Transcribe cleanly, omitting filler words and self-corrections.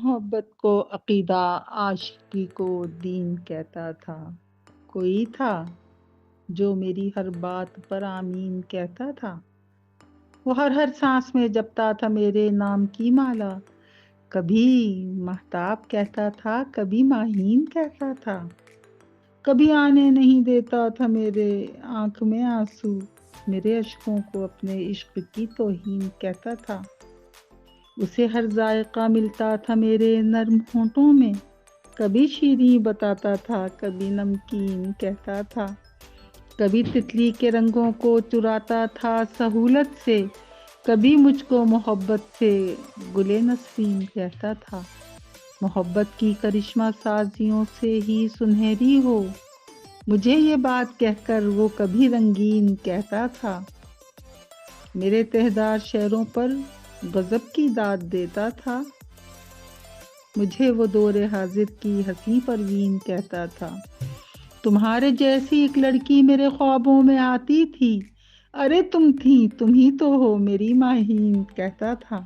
محبت کو عقیدہ، عاشقی کو دین کہتا تھا۔ کوئی تھا جو میری ہر بات پر آمین کہتا تھا۔ وہ ہر سانس میں جپتا تھا میرے نام کی مالا۔ کبھی مہتاب کہتا تھا، کبھی ماہین کہتا تھا، کبھی آنے نہیں دیتا تھا میرے آنکھ میں آنسو۔ میرے اشکوں کو اپنے عشق کی توہین کہتا تھا۔ اسے ہر ذائقہ ملتا تھا میرے نرم ہونٹوں میں۔ کبھی شیریں بتاتا تھا، کبھی نمکین کہتا تھا، کبھی تتلی کے رنگوں کو چراتا تھا سہولت سے، کبھی مجھ کو محبت سے گلے نسرین کہتا تھا۔ محبت کی کرشمہ سازیوں سے ہی سنہری ہو، مجھے یہ بات کہہ کر وہ کبھی رنگین کہتا تھا۔ میرے تہدار شعروں پر غضب کی داد دیتا تھا، مجھے وہ دور حاضر کی حسین پروین کہتا تھا۔ تمہارے جیسی ایک لڑکی میرے خوابوں میں آتی تھی، ارے تم تھی، تم ہی تو ہو میری ماہین کہتا تھا۔